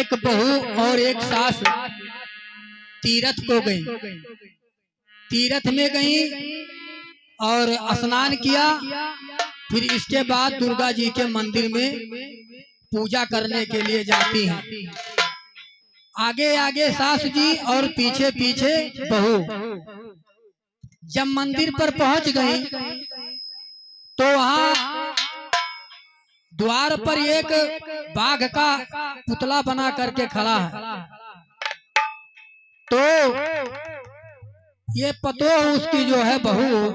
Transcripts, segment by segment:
एक बहू और एक सास तीरथ को गई। तीरथ में गई और स्नान किया। फिर इसके बाद दुर्गा जी के मंदिर में पूजा करने के लिए जाती हैं। आगे आगे सास जी और पीछे पीछे बहू। जब मंदिर पर पहुंच गई तो वहां द्वार पर एक बाघ का पुतला बना करके खड़ा है। तो ये पतोह उसकी जो है बहू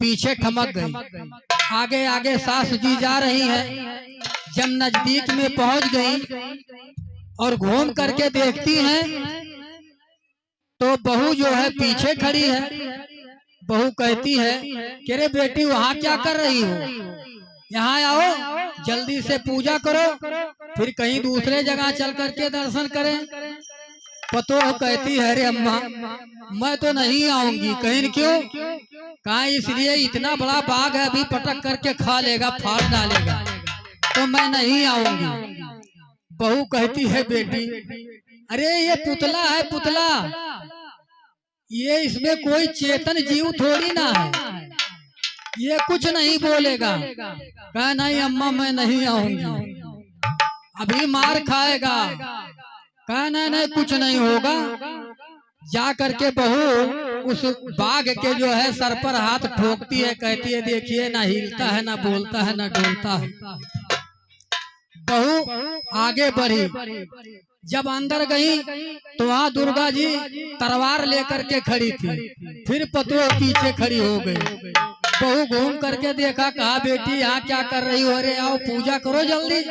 पीछे ठमक गई। आगे आगे सास जी जा रही है। जब नजदीक में पहुंच गई और घूम करके देखती हैं तो बहू जो है पीछे खड़ी है। बहू कहती है कि अरे बेटी वहां क्या कर रही हो, यहाँ आओ, जल्दी से पूजा करो, फिर कहीं दूसरे जगह चल करके दर्शन करें। पतोह कहती है अरे अम्मा मैं तो नहीं आऊंगी। कहीं क्यों? कहा इसलिए इतना बड़ा बाघ है, अभी पटक करके खा लेगा, फाड़ डालेगा, तो मैं नहीं आऊंगी। बहू कहती है बेटी अरे ये पुतला है, पुतला, ये इसमें कोई चेतन जीव थोड़ी ना है, ये कुछ नहीं बोलेगा। कहा नहीं अम्मा मैं नहीं आऊंगी, अभी मार खाएगा। कहा नहीं कुछ नहीं होगा। जा करके बहू उस बाघ के जो है सर पर हाथ ठोकती है। कहती है देखिए ना हिलता है, ना बोलता है, ना डोलता है। बहू आगे बढ़ी। जब अंदर गई तो वहाँ दुर्गा जी तलवार लेकर के खड़ी थी। फिर पतोह पीछे खड़ी हो गई। बहू घूम करके देखा, कहा बेटी यहाँ क्या कर रही हो? अरे आओ पूजा करो जल्दी।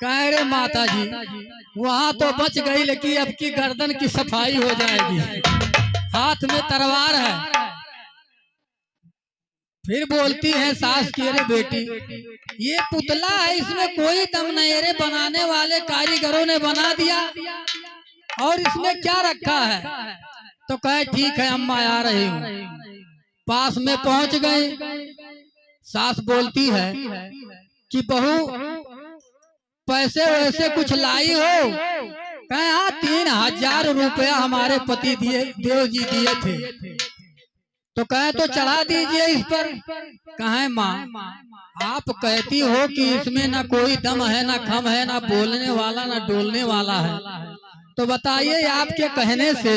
कह रे माता जी वहाँ तो बच गई, लेकिन अब की गर्दन की सफाई हो जाएगी, हाथ में तलवार है। फिर बोलती है सास की अरे बेटी ये पुतला है, इसमें कोई दम नहीं, अरे बनाने वाले कारीगरों ने बना दिया, और इसमें क्या रखा है? तो कहे ठीक है अम्मा आ रही हूँ। पास में पहुंच गए। सास बोलती है कि बहू पैसे वैसे कुछ लाई हो? कहे हाँ 3000 रुपया हमारे पति देव जी दिए थे। तो कहे तो चढ़ा दीजिए इस पर। कहे माँ आप कहती हो कि इसमें ना कोई दम है, ना खम है, ना बोलने वाला, ना डोलने वाला है, तो बताइए आपके कहने से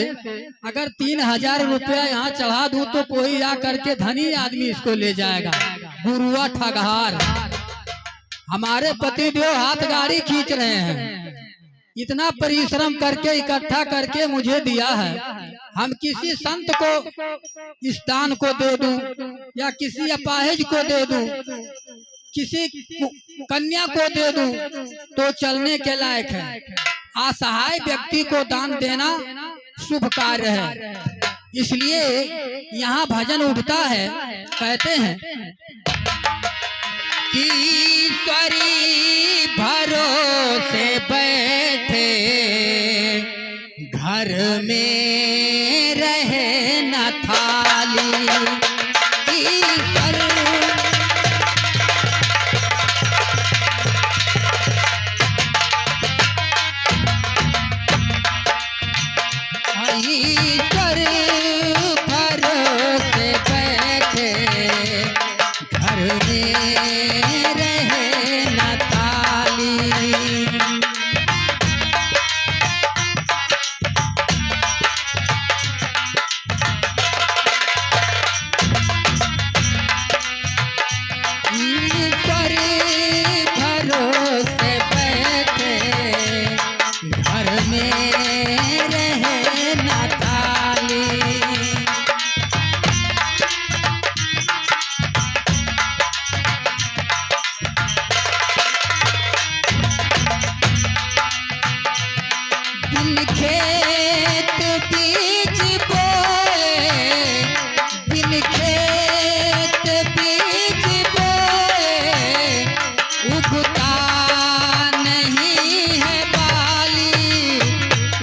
अगर 3000 रुपया यहाँ चढ़ा दूं तो कोई आ करके धनी आदमी इसको ले जाएगा, गुरुआ ठगहार। हमारे पति देव हाथ गाड़ी खींच रहे हैं, इतना परिश्रम करके इकट्ठा करके मुझे दिया है, हम किसी संत को इस दान को दे दूं या किसी अपाहिज को दे दूं, किसी कन्या को दे दूं तो चलने के लायक है। असहाय व्यक्ति को दान देना शुभ कार्य है। इसलिए यहाँ भजन उठता है, कहते हैं कि ईश्वरी भरोसे बैठे घर में रहे न थाली। ईश्वर ईश्वर भरोसे बैठे घर में रहे न थाली। ईश्वर भरोसे बैठे घर में रहे न थाली। बिन खेत बीज बोए, बिन खेत बीज बोए, उगता नहीं है बाली।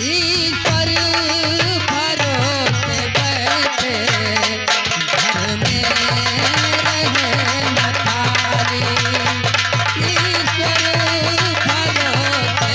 ईश्वर भरोसे बैठे घर में रहे न थाली। ईश्वर भरोसे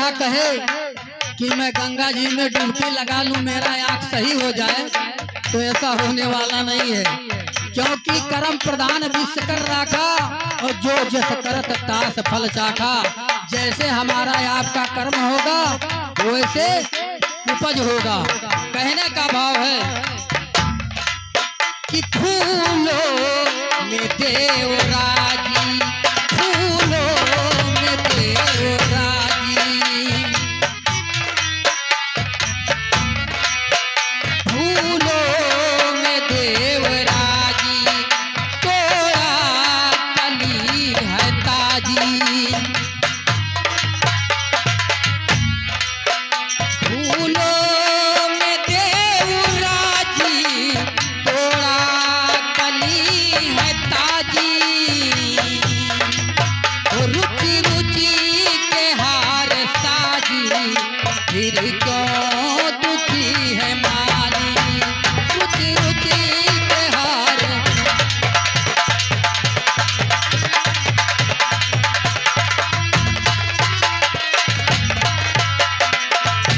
अंधा कहे कि मैं गंगा जी में डुबकी लगा लूं मेरा आँख सही हो जाए, तो ऐसा होने वाला नहीं है, क्योंकि कर्म प्रदान विश्व कर राखा और जो जस करत तास फल चाखा। जैसे हमारा आपका कर्म होगा वैसे उपज होगा। कहने का भाव है कि फूलों में देव राजी, फूलों में देव राजी, फूलों में देव राजी, तोड़ा कली है ताजी। फूलों में देव राजी, तोड़ा कली है ताजी। रुचि रुचि के हार साजी, फिर क्यों दुखी है माली। रुचि रुचि के हार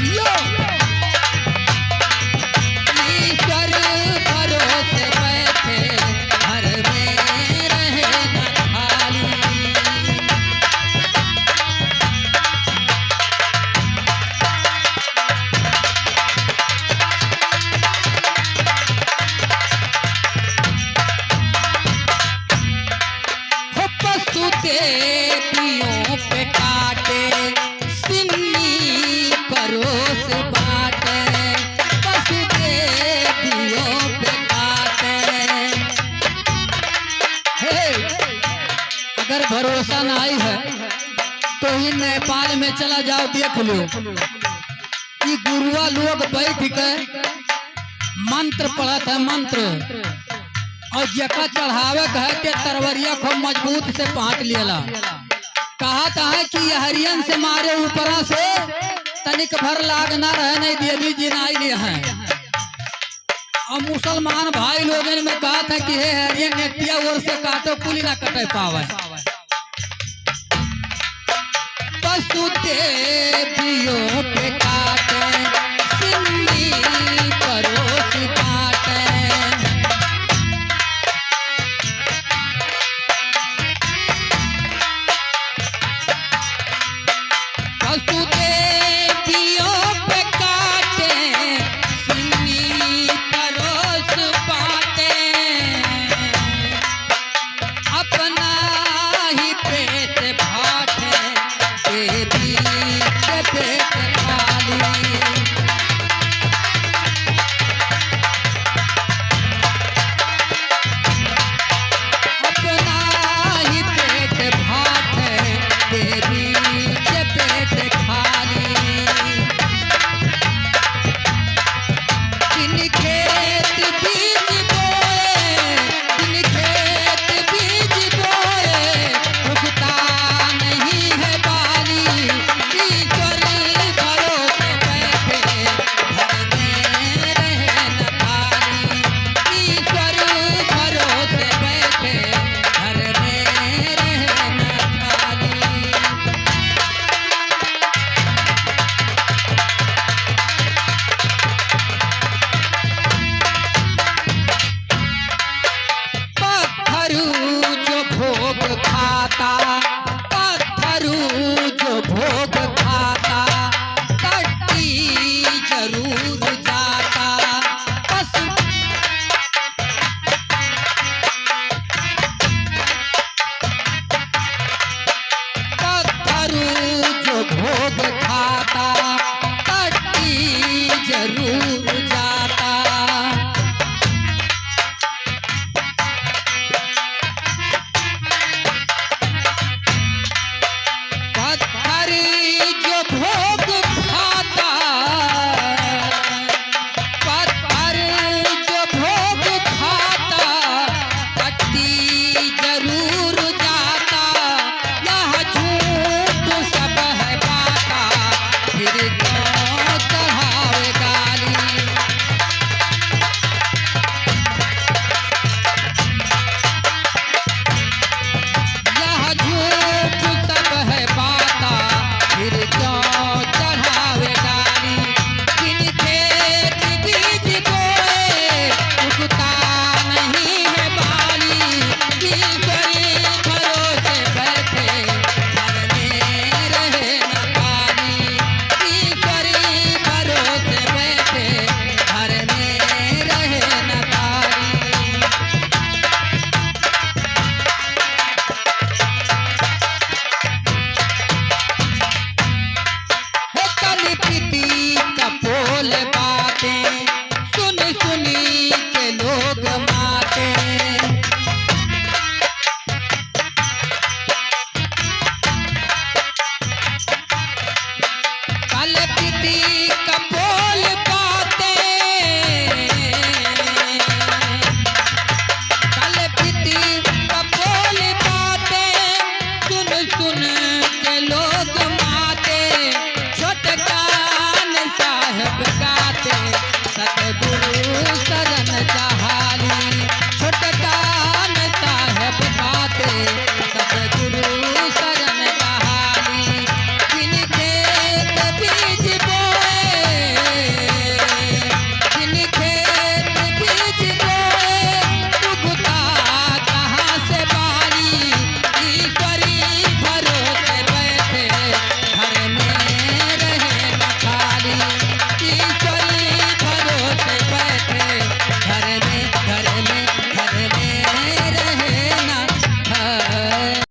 यो ईश्वर भरोसे बैठे घर में रहे न खाली। हो पशु देवियों पे काटे, सिन्नी परोस बाटे। पशु देवियों पे काटे। हे, अगर भरोसा नहीं है तो ही नेपाल में चला जाओ, देख लो कि गुरुआ लोग बैठ के मंत्र पढ़त है, मंत्र, और जका चढ़ावे कहे के तरवरिया खूब मजबूत से पाट लेला। कहता है कि यह हरियन से मारे ऊपरा से तनिक भर लाग ना रहे, नहीं देवी जी ना लिए हैं। और मुसलमान भाई लोगन में कहा था कि हे हरियन नेटिया ओर से काटो, कुली ना कटे पावे। पशु देवियों पे काटे, सिन्नी परोस बाटे। पशु देवियों पे काटे, सिन्नी परोस बाटे। अपना ही पेट भाटे, देवी के पेट खाली। अपना ही पेट भाटे, देवी के पेट खाली। जिन खेत बीज बोए, जिन खेत बीज बोए, उगता नहीं है बाली। ईश्वर भरोसे बैठे घर में रहे न खाली। ईश्वर भरोसे बैठे घर में रहे न खाली। पत्थरू जो भोग खाता,